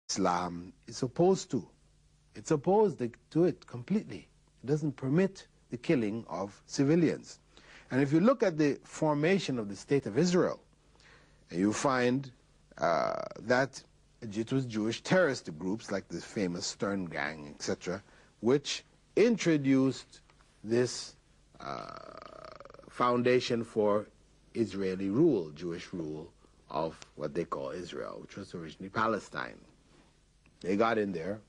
Islam is opposed to. It's opposed to it completely. It doesn't permit the killing of civilians. And if you look at the formation of the State of Israel, you find that it was Jewish terrorist groups like the famous Stern Gang, etc., which introduced this foundation for Israeli rule, Jewish rule of what they call Israel, which was originally Palestine. They got in there,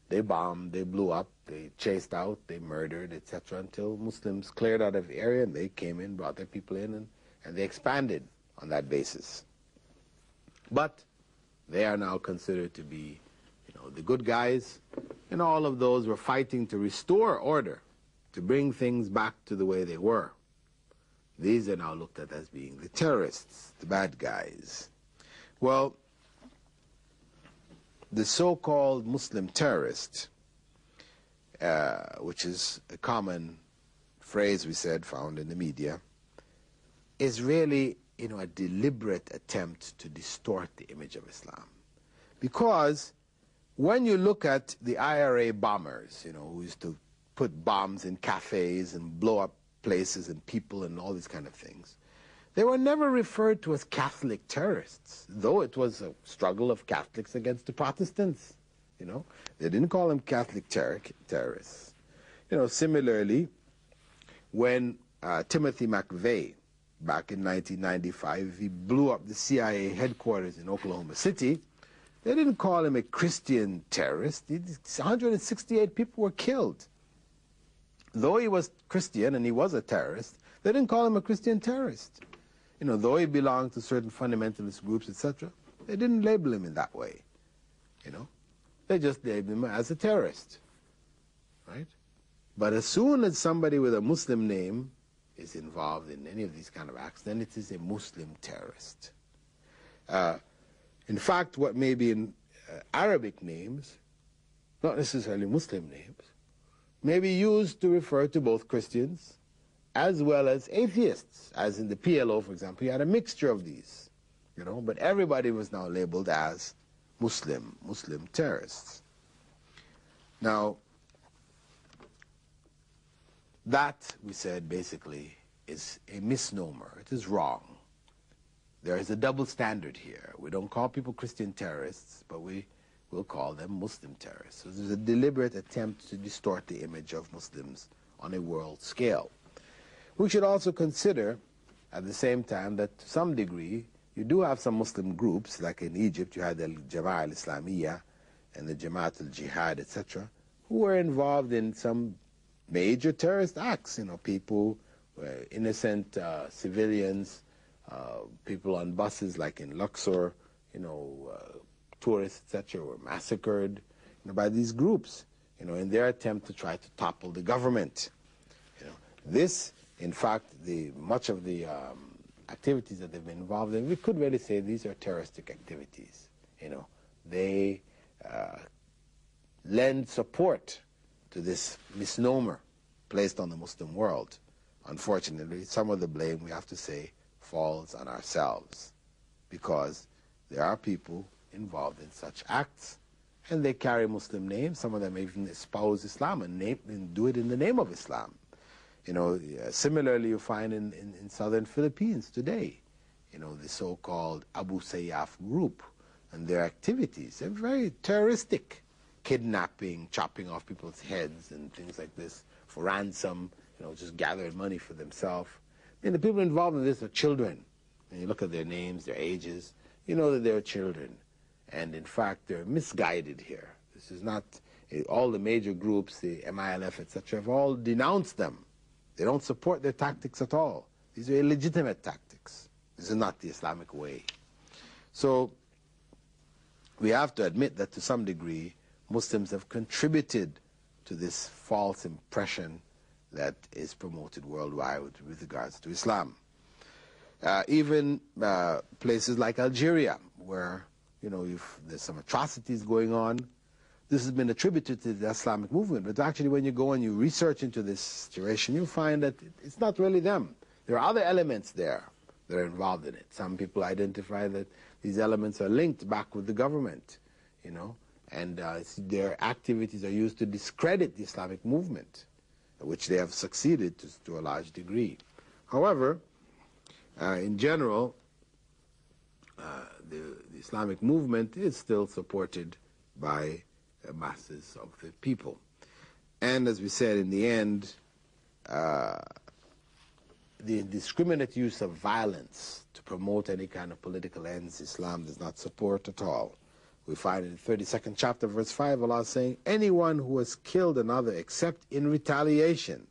they bombed, they blew up, they chased out, they murdered, etc., until Muslims cleared out of the area, and they came in, brought their people in, and they expanded on that basis. But they are now considered to be, the good guys, and all of those were fighting to restore order, to bring things back to the way they were. These are now looked at as being the terrorists, the bad guys. Well, the so-called Muslim terrorist, which is a common phrase we said found in the media, is really, a deliberate attempt to distort the image of Islam. Because when you look at the IRA bombers, who used to put bombs in cafes and blow up places and people and all these kind of things, they were never referred to as Catholic terrorists, though it was a struggle of Catholics against the Protestants. They didn't call them Catholic terrorists. Similarly, when Timothy McVeigh, back in 1995, he blew up the CIA headquarters in Oklahoma City, they didn't call him a Christian terrorist. 168 people were killed. Though he was Christian and he was a terrorist, they didn't call him a Christian terrorist. Though he belonged to certain fundamentalist groups, etc., they didn't label him in that way. They just labeled him as a terrorist, right? But as soon as somebody with a Muslim name is involved in any of these kind of acts, then it is a Muslim terrorist. In fact, what may be in Arabic names, not necessarily Muslim names, may be used to refer to both Christians as well as atheists, as in the PLO, for example. You had a mixture of these, but everybody was now labeled as Muslim terrorists. Now, that, we said, basically is a misnomer. It is wrong. There is a double standard here. We don't call people Christian terrorists, but we will call them Muslim terrorists. So there's a deliberate attempt to distort the image of Muslims on a world scale. We should also consider, at the same time, that to some degree, you do have some Muslim groups, like in Egypt, you had the Jama'ah al-Islamiyah and the Jama'at al-Jihad, etc., who were involved in some major terrorist acts. People, innocent civilians, people on buses like in Luxor, tourists, etc., were massacred by these groups, in their attempt to try to topple the government. This, in fact, much of the activities that they've been involved in, we could really say these are terroristic activities. They lend support to this misnomer placed on the Muslim world. Unfortunately, some of the blame, we have to say, falls on ourselves, because there are people involved in such acts, and they carry Muslim names. Some of them even espouse Islam and do it in the name of Islam. Similarly, you find in southern Philippines today, the so-called Abu Sayyaf group and their activities. They're very terroristic. Kidnapping, chopping off people's heads and things like this for ransom, just gathering money for themselves. The people involved in this are children. When you look at their names, their ages, you know that they're children. And in fact, they're misguided here. This is not, all the major groups, the MILF, etc., have all denounced them. They don't support their tactics at all. These are illegitimate tactics. This is not the Islamic way. So we have to admit that to some degree, Muslims have contributed to this false impression that is promoted worldwide with regards to Islam. Even places like Algeria, where there's some atrocities going on, this has been attributed to the Islamic movement. But actually, when you go and you research into this situation, you find that it's not really them. There are other elements there that are involved in it. Some people identify that these elements are linked back with the government. and their activities are used to discredit the Islamic movement, which they have succeeded to a large degree. However, in general, the Islamic movement is still supported by the masses of the people. And as we said, in the end, the indiscriminate use of violence to promote any kind of political ends, Islam does not support at all. We find in the 32nd chapter, verse 5, Allah saying, anyone who has killed another except in retaliation,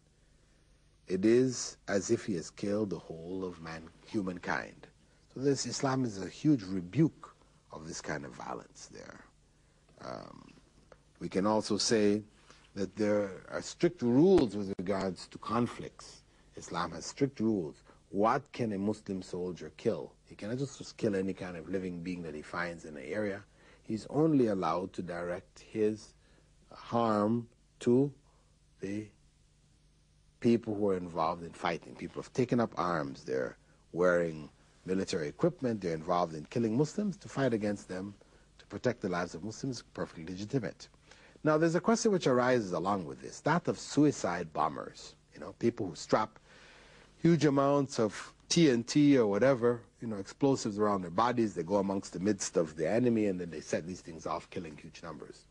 it is as if he has killed the whole of humankind. So this Islam is a huge rebuke of this kind of violence there. We can also say that there are strict rules with regards to conflicts. Islam has strict rules. What can a Muslim soldier kill? He cannot just kill any kind of living being that he finds in an area. He's only allowed to direct his harm to the people who are involved in fighting. People have taken up arms. They're wearing military equipment. They're involved in killing Muslims. To fight against them, to protect the lives of Muslims, perfectly legitimate. Now, there's a question which arises along with this, that of suicide bombers. People who strap huge amounts of TNT or whatever, explosives around their bodies. They go amongst the midst of the enemy, and then they set these things off, killing huge numbers.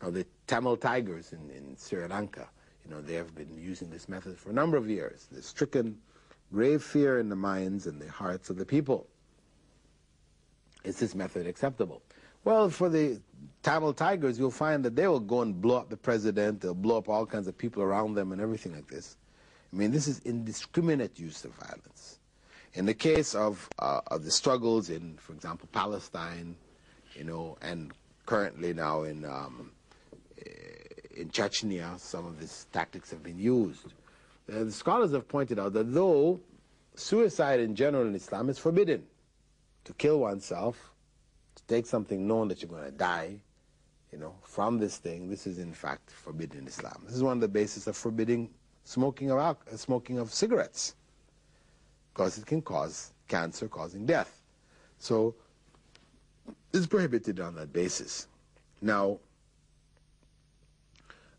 Now, the Tamil Tigers in Sri Lanka, they have been using this method for a number of years. They've stricken grave fear in the minds and the hearts of the people. Is this method acceptable? Well, for the Tamil Tigers, you'll find that they will go and blow up the president. They'll blow up all kinds of people around them and everything like this. I mean, this is indiscriminate use of violence. In the case of the struggles in, for example, Palestine, and currently now in Chechnya, some of these tactics have been used. The scholars have pointed out that though suicide in general in Islam is forbidden, to kill oneself, to take something knowing that you're going to die, from this thing, this is in fact forbidden in Islam. This is one of the bases of forbidding smoking of cigarettes, because it can cause cancer, causing death. So it's prohibited on that basis. Now,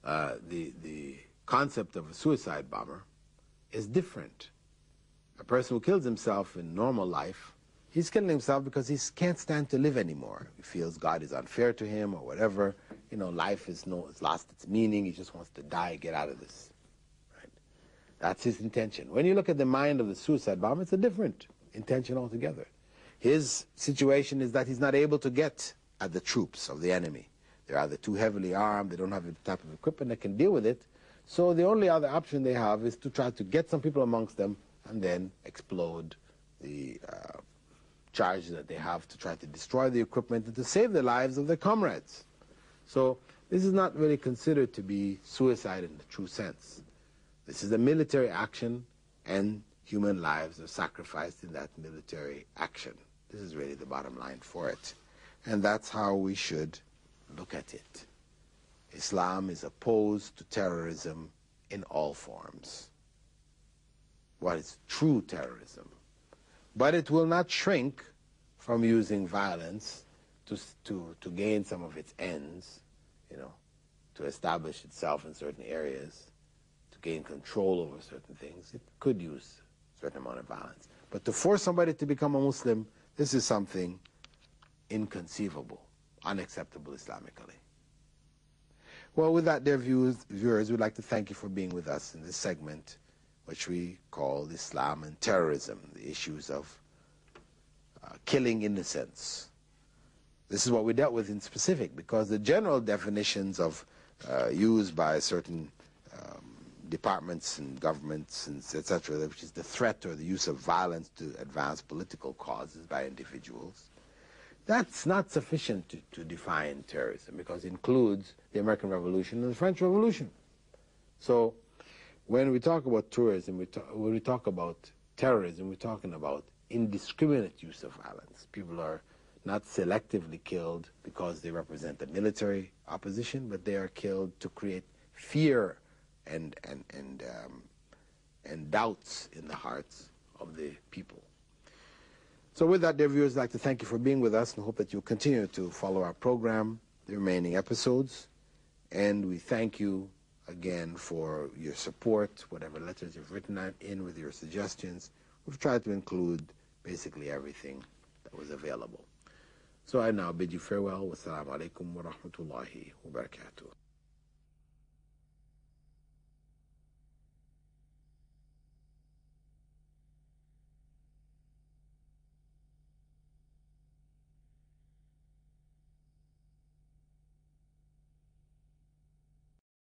the concept of a suicide bomber is different. A person who kills himself in normal life, he's killing himself because he can't stand to live anymore. He feels God is unfair to him or whatever. Life has lost its meaning. He just wants to die, get out of this. Right? That's his intention. When you look at the mind of the suicide bomber, it's a different intention altogether. His situation is that he's not able to get at the troops of the enemy. They're either too heavily armed, they don't have the type of equipment that can deal with it. So the only other option they have is to try to get some people amongst them and then explode the charge that they have to try to destroy the equipment and to save the lives of their comrades. So this is not really considered to be suicide in the true sense. This is a military action, and human lives are sacrificed in that military action. This is really the bottom line for it. And that's how we should look at it. Islam is opposed to terrorism in all forms. What is true terrorism? But it will not shrink from using violence to gain some of its ends, to establish itself in certain areas, to gain control over certain things. It could use a certain amount of violence. But to force somebody to become a Muslim, this is something inconceivable, unacceptable Islamically. Well, with that, dear viewers, we'd like to thank you for being with us in this segment, which we call Islam and Terrorism, the issues of killing innocents. This is what we dealt with in specific, because the general definitions of used by certain departments and governments, and etc., which is the threat or the use of violence to advance political causes by individuals, that's not sufficient to define terrorism, because it includes the American Revolution and the French Revolution. So when we talk about tourism, when we talk about terrorism, we're talking about indiscriminate use of violence. People are not selectively killed because they represent the military opposition, but they are killed to create fear and doubts in the hearts of the people. So with that, dear viewers, I'd like to thank you for being with us and hope that you'll continue to follow our program the remaining episodes. And we thank you again for your support, whatever letters you've written in with your suggestions. We've tried to include basically everything that was available. So I now bid you farewell. Wassalamu alaikum wa rahmatullahi wa barakatuh.